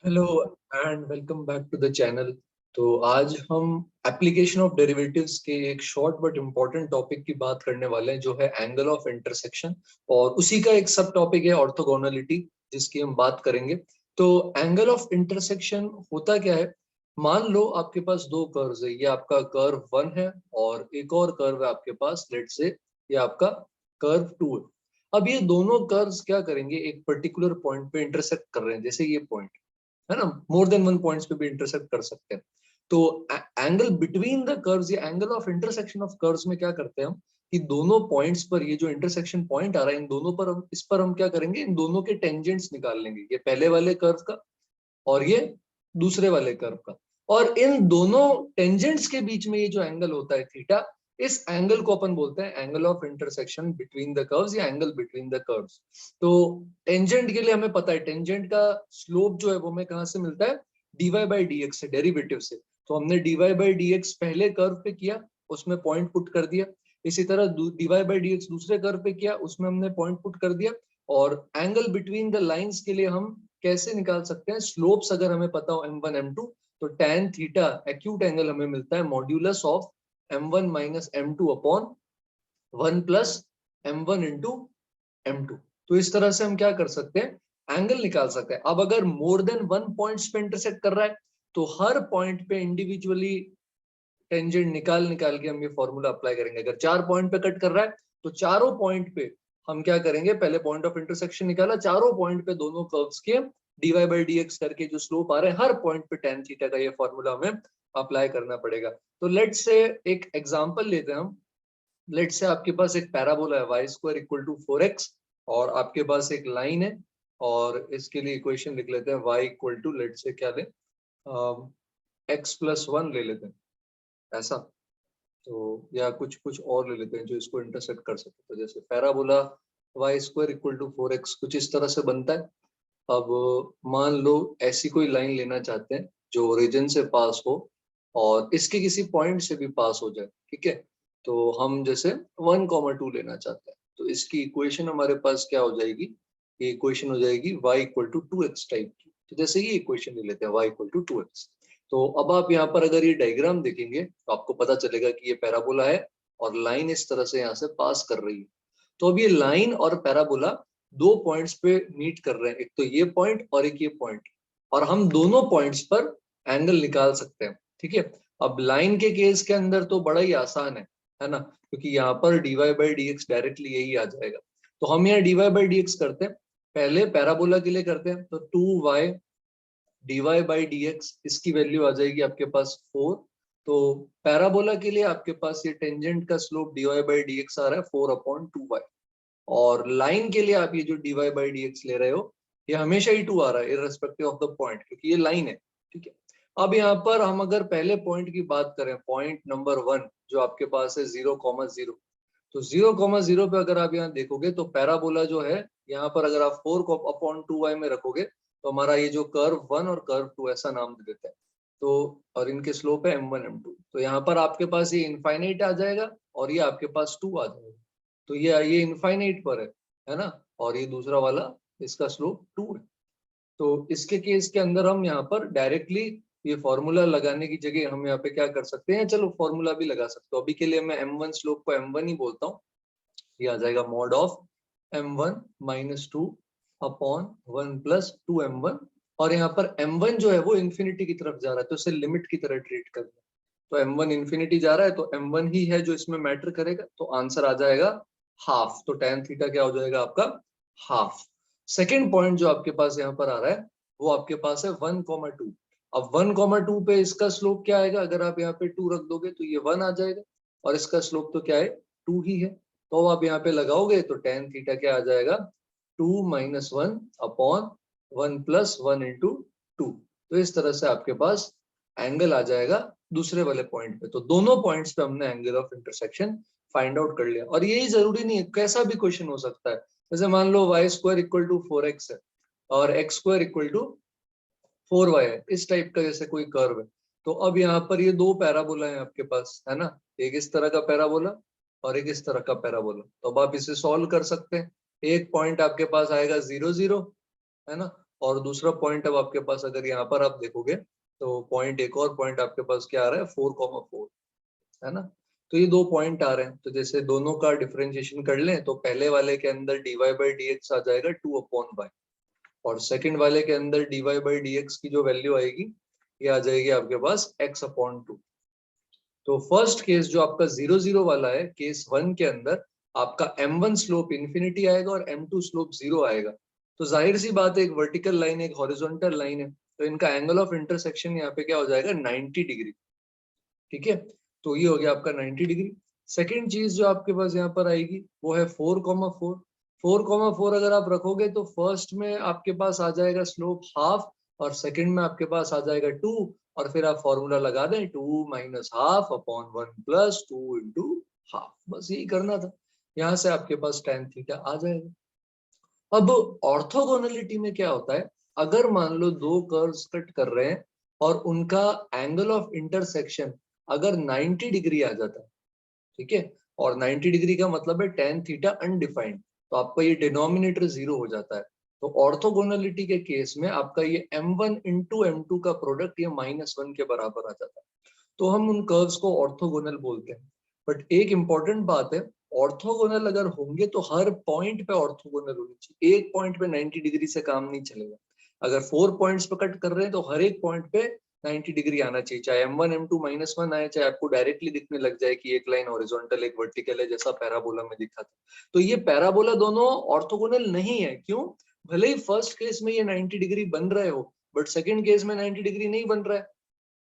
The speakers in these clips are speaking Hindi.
Hello and welcome back to the channel. तो आज हम एप्लीकेशन ऑफ डेरिवेटिव्स के एक शॉर्ट बट इम्पोर्टेंट टॉपिक की बात करने वाले हैं, जो है एंगल ऑफ इंटरसेक्शन। और उसी का एक सब टॉपिक है ऑर्थोगोनलिटी, जिसकी हम बात करेंगे। तो एंगल ऑफ इंटरसेक्शन होता क्या है? मान लो आपके पास दो कर्व्स है, ये आपका कर्व 1 है और एक और कर्व है आपके पास, लेट से ये आपका कर्व 2 है। अब ये दोनों कर्व्स क्या करेंगे, एक पर्टिकुलर पॉइंट पे इंटरसेक्ट कर रहे हैं, जैसे ये पॉइंट है ना। मोर देन वन पॉइंट्स पे भी इंटरसेक्ट कर सकते हैं। तो एंगल बिटवीन द कर्व्स या angle of intersection of curves में क्या करते हैं हम, कि दोनों पॉइंट्स पर ये जो इंटरसेक्शन पॉइंट आ रहा है, इन दोनों पर हम इस पर हम क्या करेंगे, इन दोनों के टेंजेंट्स निकाल लेंगे, ये पहले वाले कर्व का और ये दूसरे वाले कर्व का। और इन दोनों टेंजेंट्स के बीच में ये जो एंगल होता है थीटा, इस एंगल को अपन बोलते हैं angle of intersection between the curves या एंगल बिटवीन द कर्व्स। तो टेंजेंट के लिए हमें पता है, टेंजेंट का स्लोप जो है वो हमें कहाँ से मिलता है, डीवाई बाई डी एक्स से, डेरिवेटिव से। तो हमने डीवाई बाई डी एक्स पहले कर्व पे किया, उसमें पॉइंट पुट कर दिया। इसी तरह डीवाई बाई डी एक्स दूसरे कर्व पे किया, उसमें हमने पॉइंट पुट कर दिया। और एंगल बिटवीन द लाइंस के लिए हम कैसे निकाल सकते हैं, स्लोप्स अगर हमें पता हो m1 m2, तो tan थीटा एक्यूट एंगल हमें मिलता है modulus of m1 minus m2 upon 1 plus m1 into m2। तो इस तरह से हम क्या कर सकते हैं, एंगल निकाल सकते हैं। अब अगर मोर देन वन पॉइंट्स पे इंटरसेक्ट कर रहा है, तो हर पॉइंट पे इंडिविजुअली टेंजेंट निकाल निकाल के हम ये फॉर्मूला अप्लाई करेंगे। अगर 4 पॉइंट पे कट कर रहा है, तो चारों पॉइंट पे हम क्या करेंगे, पहले पॉइंट ऑफ इंटरसेक्शन निकाला, चारों पॉइंट पे दोनों कर्व्स के डीवाई बाई डी एक्स करके जो स्लोप आ रहे हैं, हर पॉइंट पे tan थीटा का ये फॉर्मूला हमें अप्लाई करना पड़ेगा। तो लेट्स से एक एग्जांपल लेते हैं हम। लेट्स से आपके पास एक पैराबोला है y square equal to 4x, और आपके पास एक लाइन है, और इसके लिए इक्वेशन लिख लेते हैं y equal to, let's say क्या लें, x+1 ले लेते हैं, ऐसा। तो या कुछ कुछ और ले लेते हैं जो इसको इंटरसेक्ट कर सके। तो जैसे parabola Y square equal to 4x कुछ इस तरह से बनता है। अब मान लो ऐसी कोई लाइन लेना चाहते हैं जो ओरिजिन से पास हो और इसके किसी पॉइंट से भी पास हो जाए, ठीक है। तो हम जैसे 1,2 लेना चाहते हैं, तो इसकी इक्वेशन हमारे पास क्या हो जाएगी, ये इक्वेशन हो जाएगी y equal to 2x type की। तो जैसे ये इक्वेशन ले लेते हैं y इक्वल टू 2x। तो अब आप यहाँ पर अगर ये डायग्राम देखेंगे, तो आपको पता चलेगा कि ये पैराबोला है और लाइन इस तरह से यहाँ से पास कर रही है। तो अब ये लाइन और पैराबोला दो पॉइंट्स पे मीट कर रहे हैं, एक तो ये पॉइंट और एक ये पॉइंट, और हम दोनों पॉइंट्स पर एंगल निकाल सकते हैं, ठीक है। अब लाइन के केस के अंदर तो बड़ा ही आसान है ना, क्योंकि यहाँ पर dy by D x directly यही आ जाएगा। तो हम यहाँ डीवाई बाई डी एक्स करते हैं, पहले पैराबोला के लिए करते हैं। तो 2y dy by D x, इसकी वैल्यू आ जाएगी आपके पास 4। तो पैराबोला के लिए आपके पास ये टेंजेंट का slope D Y by D X आ रहा है 4/2y। और लाइन के लिए आप ये जो डीवाई बाई डी एक्स ले रहे हो, ये हमेशा ही 2 आ रहा है इररेस्पेक्टिव ऑफ द पॉइंट, क्योंकि ये लाइन है, ठीक है। अब यहाँ पर हम अगर पहले पॉइंट की बात करें, पॉइंट नंबर 1 जो आपके पास है 0,0, तो 0,0 पे अगर आप यहाँ देखोगे, तो पैराबोला जो है यहाँ पर अगर आप 4/2y में रखोगे, तो हमारा ये जो कर्व 1 और कर्व 2 ऐसा नाम दे देते हैं। तो और इनके स्लोप है m1 m2, तो यहाँ पर आपके पास ये इनफाइनाइट आ जाएगा और ये आपके पास 2 आ जाएगा। तो ये इनफाइनाइट पर है ना, और ये दूसरा वाला इसका स्लोप 2 है। तो इसके केस के अंदर हम यहाँ पर डायरेक्टली ये फॉर्मूला लगाने की जगह हम यहाँ पे क्या कर सकते हैं, चलो फॉर्मूला भी लगा सकते हो। अभी के लिए मैं m1 स्लोप को m1 ही बोलता हूँ। ये आ जाएगा mod of m1 minus 2 upon 1 plus 2m1। और यहाँ पर m1 जो है वो इंफिनिटी की तरफ जा रहा है, तो इसे लिमिट की तरह ट्रीट करना है। तो m1 इंफिनिटी जा रहा है, तो m1 ही है जो इसमें मैटर करेगा, तो आंसर आ जाएगा हाफ। तो tan थीटा क्या हो जाएगा आपका, हाफ। सेकेंड पॉइंट जो आपके पास यहाँ पर आ रहा है, वो आपके पास है 1,2। अब 1,2 पे इसका स्लोप क्या आएगा, अगर आप यहाँ पे 2 रख दोगे तो ये 1 आ जाएगा, और इसका स्लोप तो क्या है, 2 ही है। तो आप यहाँ पे लगाओगे तो tan थीटा क्या आ जाएगा, 2 माइनस 1 अपॉन 1 प्लस 1 इंटू 2। तो इस तरह से आपके पास एंगल आ जाएगा दूसरे वाले पॉइंट पे। तो दोनों पॉइंट्स पे हमने angle of intersection find out कर लिया। और यही जरूरी नहीं है, कैसा भी क्वेश्चन हो सकता है। जैसे मान लो Y square equal to 4x है और x square equal to 4y है, इस टाइप का जैसे कोई कर्व है। तो अब यहाँ पर ये दो पैराबोला है आपके पास, है ना, एक इस तरह का पैराबोला और एक इस तरह का पैराबोला। तो अब आप इसे सॉल्व कर सकते हैं। एक पॉइंट आपके पास आएगा 0 0, है ना, और दूसरा पॉइंट अब आपके पास अगर यहाँ पर आप देखोगे तो पॉइंट, एक और पॉइंट आपके पास क्या आ रहा है 4,4, है ना। तो ये 2 पॉइंट आ रहे हैं, तो जैसे दोनों का डिफरेंशिएशन कर लें तो पहले वाले के अंदर dy by dx आ जाएगा 2/y, और सेकंड वाले के अंदर dy by dx की जो वैल्यू आएगी ये आ जाएगी आपके पास x/2। तो फर्स्ट केस जो आपका 0,0 वाला है, केस 1 के अंदर आपका m1 स्लोप इन्फिनिटी आएगा और m2 स्लोप 0 आएगा। तो जाहिर सी बात है, एक वर्टिकल लाइन एक हॉरिजॉन्टल लाइन है, तो इनका एंगल ऑफ इंटरसेक्शन यहाँ पे क्या हो जाएगा 90 डिग्री। ठीक है, तो ये हो गया आपका 90 डिग्री। सेकेंड चीज जो आपके पास यहाँ पर आएगी वो है 4,4। 4,4 अगर आप रखोगे तो फर्स्ट में आपके पास आ जाएगा स्लोप हाफ, और सेकंड में आपके पास आ जाएगा 2, और फिर आप फॉर्मूला लगा दें 2 minus half upon 1 plus 2 into half, बस यही करना था। यहाँ से आपके पास tan थीटा आ जाएगा। अब ऑर्थोगोनलिटी में क्या होता है, अगर मान लो दो कर्व्स कट कर रहे हैं और उनका एंगल ऑफ इंटरसेक्शन अगर 90 डिग्री आ जाता है, ठीक है, और 90 डिग्री का मतलब है tan थीटा अनडिफाइंड, तो आपका ये डिनोमिनेटर 0 हो जाता है। तो ऑर्थोगोनलिटी के केस में आपका ये m1 इंटू m2 का प्रोडक्ट ये -1 के बराबर आ जाता है, तो हम उन कर्व्स को ऑर्थोगोनल बोलते हैं। बट एक इंपॉर्टेंट बात है, ऑर्थोगोनल अगर होंगे तो हर पॉइंट पे ऑर्थोगोनल होनी चाहिए, एक पॉइंट पे 90 डिग्री से काम नहीं चलेगा। अगर 4 पॉइंट्स पे कट कर रहे हैं तो हर एक पॉइंट पे 90 डिग्री आना चाहिए, चाहे m1 m2 -1 आए, चाहे आपको डायरेक्टली दिखने लग जाए कि एक लाइन हॉरिजॉन्टल एक वर्टिकल है, जैसा पैराबोला में दिखा था। तो ये पैराबोला दोनों ऑर्थोगोनल नहीं है, क्यों? भले ही फर्स्ट केस में ये 90 डिग्री बन रहे हो, बट सेकंड केस में 90 डिग्री नहीं बन रहा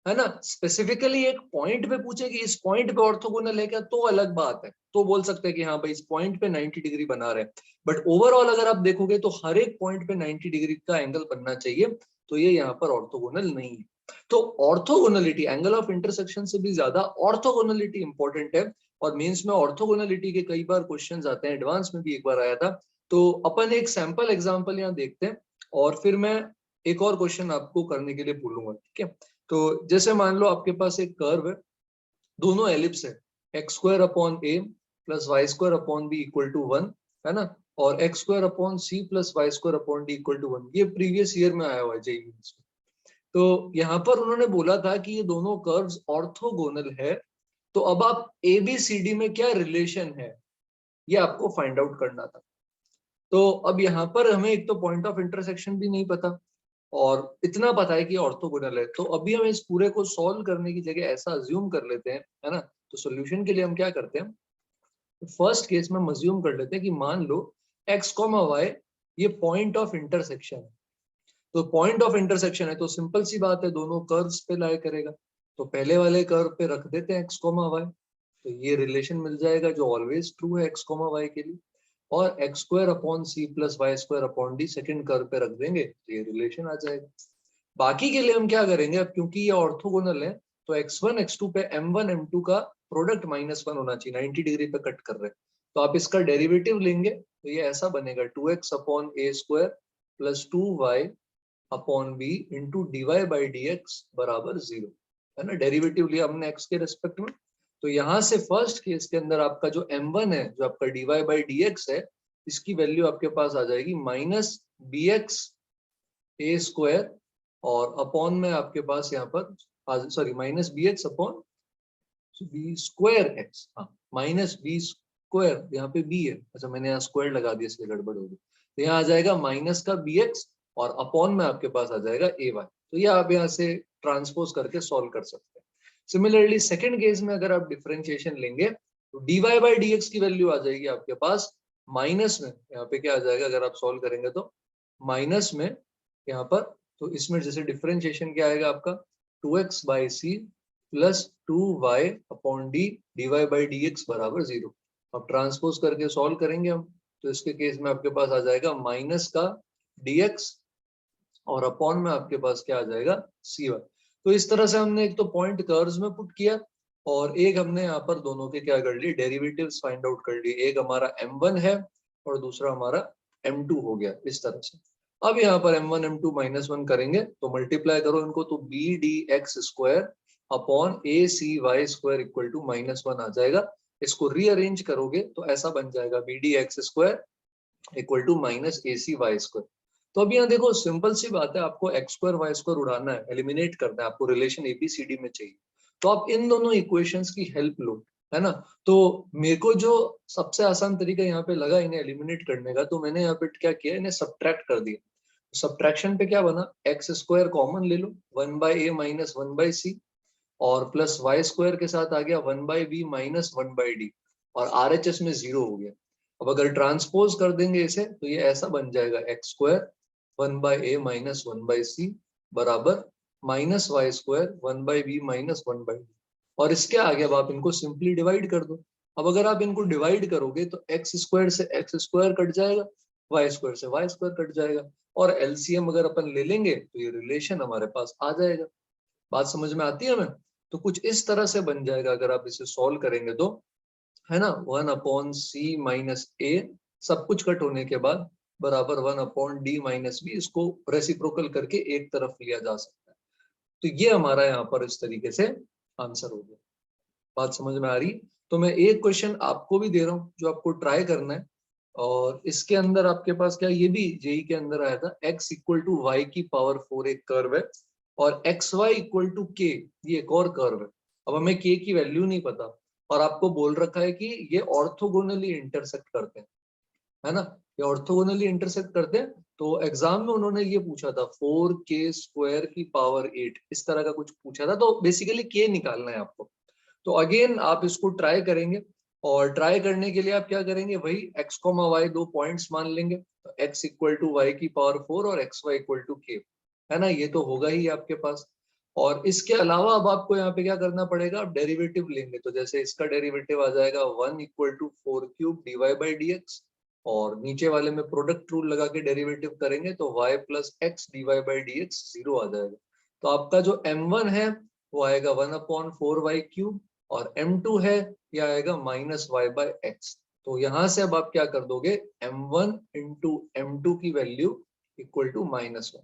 है ना। स्पेसिफिकली एक पॉइंट पे पूछे कि इस पॉइंट पे ऑर्थोगोनल है क्या, तो अलग बात है, तो बोल सकते हैं कि हाँ भाई इस पॉइंट पे 90 डिग्री बना रहे हैं। बट ओवरऑल अगर आप देखोगे तो हर एक पॉइंट पे 90 डिग्री का एंगल बनना चाहिए, तो ये यहाँ पर ऑर्थोगोनल नहीं है। तो ऑर्थोगोनलिटी, एंगल ऑफ इंटरसेक्शन से भी ज्यादा ऑर्थोगोनलिटी इंपॉर्टेंट है, और मेंस में ऑर्थोगोनलिटी के कई बार क्वेश्चंस आते हैं, एडवांस में भी एक बार आया था। तो अपन एक सैंपल एग्जांपल यहाँ देखते हैं, और फिर मैं एक और क्वेश्चन आपको करने के लिए बोलूंगा, ठीक है। तो जैसे मान लो आपके पास एक कर्व है, दोनों एलिप्स है, x² upon a plus y² upon b equal to 1, है ना, और x² upon c plus y² upon d equal to 1, ये प्रीवियस ईयर में आया हुआ है जेईई में। तो यहाँ पर उन्होंने बोला था कि ये दोनों कर्व्स ऑर्थोगोनल है, तो अब आप ABCD में क्या रिलेशन है ये आपको फाइंड आउट करना था। तो अब यहाँ पर हमें एक तो पॉइंट ऑफ इंटरसेक्शन भी नहीं पता, और इतना पता है कि ऑर्थोगोनल है, तो अभी हम इस पूरे को सॉल्व करने की जगह ऐसा अज्यूम कर लेते हैं, है ना। तो सॉल्यूशन के लिए हम क्या करते हैं, फर्स्ट केस में हम अज्यूम कर लेते हैं कि मान लो x, y ये पॉइंट ऑफ इंटरसेक्शन है। तो पॉइंट ऑफ इंटरसेक्शन है तो सिंपल सी बात है, दोनों कर्व्स पे लाई करेगा, तो पहले वाले कर्व पे रख देते हैं x, y, तो ये रिलेशन मिल जाएगा जो ऑलवेज ट्रू है x, y के लिए। और x² upon c plus y² upon d second curve पे रख देंगे तो ये रिलेशन आ जाएगा। बाकी के लिए हम क्या करेंगे, अब क्योंकि ये ऑर्थोगोनल है तो x1 x2 पे m1 m2 का प्रोडक्ट -1 होना चाहिए, 90 डिग्री पे कट कर रहे हैं, तो आप इसका डेरिवेटिव लेंगे तो ये ऐसा बनेगा 2x upon a² plus 2y upon b into dy by dx बराबर 0, है ना। डेरिवेटिव लिया हमने x के रेस्पेक्ट में, तो यहाँ से फर्स्ट केस के अंदर आपका जो m1 है, जो आपका dy बाई dx है, इसकी वैल्यू आपके पास आ जाएगी -bx a² और अपॉन में आपके पास यहाँ पर सॉरी -bx अपॉन b²x, हाँ -b² यहाँ पे b है, अच्छा मैंने यहाँ स्क्वायर लगा दिया इसलिए गड़बड़ हो गई। तो यहाँ आ जाएगा माइनस का bx और अपॉन में आपके पास आ जाएगा ay, तो ये आप यहाँ से ट्रांसपोज करके सॉल्व कर सकते हैं। सिमिलरली सेकंड केस में अगर आप डिफरेंशिएशन लेंगे तो dy बाई dx की वैल्यू आ जाएगी आपके पास माइनस में, यहाँ पे क्या आ जाएगा अगर आप सॉल्व करेंगे तो माइनस में यहाँ पर, तो इसमें जैसे डिफरेंशिएशन क्या आएगा आपका 2x by C plus 2y upon D dy by dx बराबर 0। अब ट्रांसपोज करके सॉल्व करेंगे हम, तो इसके केस में आपके पास आ जाएगा माइनस का dx और अपॉन में आपके पास क्या आ जाएगा cy। तो इस तरह से हमने एक तो पॉइंट कर्व्स में पुट किया, और एक हमने यहाँ पर दोनों के क्या कर लिए, डेरिवेटिव्स फाइंड आउट कर लिए, एक हमारा m1 है और दूसरा हमारा m2 हो गया इस तरह से। अब यहाँ पर m1 m2 -1 करेंगे तो मल्टीप्लाई करो इनको, तो bdx² upon acy² equal to -1 आ जाएगा। इसको रीअरेंज करोगे तो ऐसा बन जाएगा bdx² इक्वल टू -acy²। तो अब यहाँ देखो सिंपल सी बात है, आपको एक्स स्क्वायर वाई स्क्वायर उड़ाना है, एलिमिनेट करना है, आपको रिलेशन एबीसीडी में चाहिए, तो आप इन दोनों इक्वेशंस की हेल्प लो, है ना। तो मेरे को जो सबसे आसान तरीका यहाँ पे लगा इन्हें एलिमिनेट करने का, तो मैंने यहाँ पे क्या किया, इन्हें सब्ट्रैक्ट कर दिया। सब्ट्रैक्शन पे क्या बना, एक्स स्क्वायर कॉमन ले लो, 1/a माइनस 1/c, और प्लस वाई स्क्वायर के साथ आ गया 1/b माइनस 1/d, और आरएचएस में 0 हो गया। अब अगर ट्रांसपोज कर देंगे इसे, तो ये ऐसा बन जाएगा, x square 1/a minus 1/c बराबर minus Y square 1/b minus 1/d, और इसके आगे अब आप इनको सिंपली डिवाइड कर दो। अब अगर आप इनको डिवाइड करोगे तो एक्स स्क्वायर से एक्स स्क्वायर कट जाएगा, वाई स्क्वायर से वाई स्क्वायर कट जाएगा, और एलसीएम अगर अपन ले लेंगे तो ये रिलेशन हमारे पास आ जाएगा। बात समझ में आती है हमें? तो कुछ इस तरह से बन जाएगा अगर आप इसे सॉल्व करेंगे तो, है ना, 1/c माइनस ए, सब कुछ कट होने के बाद बराबर 1/d माइनस बी, इसको रेसिप्रोकल करके एक तरफ लिया जा सकता है। तो ये हमारा यहाँ पर इस तरीके से आंसर हो गया। बात समझ में आ रही? तो मैं एक क्वेश्चन आपको भी दे रहा हूँ जो आपको ट्राई करना है, और इसके अंदर आपके पास क्या, ये भी जेई के अंदर आया था, x इक्वल टू वाई की पावर 4 एक कर्व है, और एक्स वाई इक्वल टू के ये एक और कर्व है। अब हमें के की वैल्यू नहीं पता, और आपको बोल रखा है कि ये ऑर्थोगोनली इंटरसेक्ट करते हैं, है ना, ये ऑर्थोगोनली इंटरसेक्ट करते हैं। तो एग्जाम में उन्होंने ये पूछा था 4k स्क्वायर की पावर 8, इस तरह का कुछ पूछा था, तो बेसिकली के निकालना है आपको। तो अगेन आप इसको ट्राई करेंगे, और ट्राई करने के लिए आप क्या करेंगे, वही x, y दो पॉइंट्स मान लेंगे, तो x इक्वल टू वाई की पावर 4 और एक्स वाई इक्वल टू के, है ना, ये तो होगा ही आपके पास। और इसके अलावा अब आपको यहाँ पे क्या करना पड़ेगा, आप डेरिवेटिव लेंगे, तो जैसे इसका डेरिवेटिव आ जाएगा 1 equal to 4³ dy by dx, और नीचे वाले में प्रोडक्ट रूल लगा के डेरिवेटिव करेंगे तो y plus x dy by dx 0 आ जाएगा। तो आपका जो m1 है वो आएगा 1/4y³, और m2 है ये आएगा माइनस वाई बाई एक्स। तो यहां से अब आप क्या कर दोगे, m1 इंटू m2 की वैल्यू इक्वल टू -1।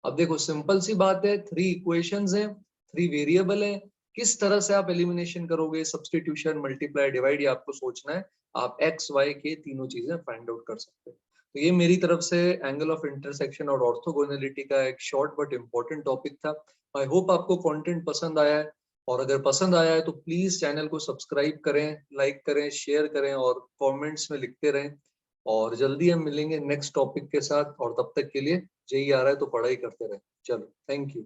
अब देखो सिंपल सी बात है, 3 इक्वेशंस हैं, 3 वेरिएबल हैं, किस तरह से आप एलिमिनेशन करोगे, सब्स्टिट्यूशन, मल्टीप्लाई, डिवाइड, ये आपको सोचना है। आप एक्स वाई के तीनों चीजें फाइंड आउट कर सकते हैं। तो ये मेरी तरफ से एंगल ऑफ इंटरसेक्शन और ऑर्थोगोनलिटी का एक शॉर्ट बट इम्पोर्टेंट टॉपिक था। आई होप आपको कंटेंट पसंद आया है, और अगर पसंद आया है तो प्लीज चैनल को सब्सक्राइब करें, लाइक करें, शेयर करें, और कमेंट्स में लिखते रहें। और जल्दी हम मिलेंगे नेक्स्ट टॉपिक के साथ, और तब तक के लिए जेई आ रहा है तो पढ़ाई करते रहें। चलो, थैंक यू।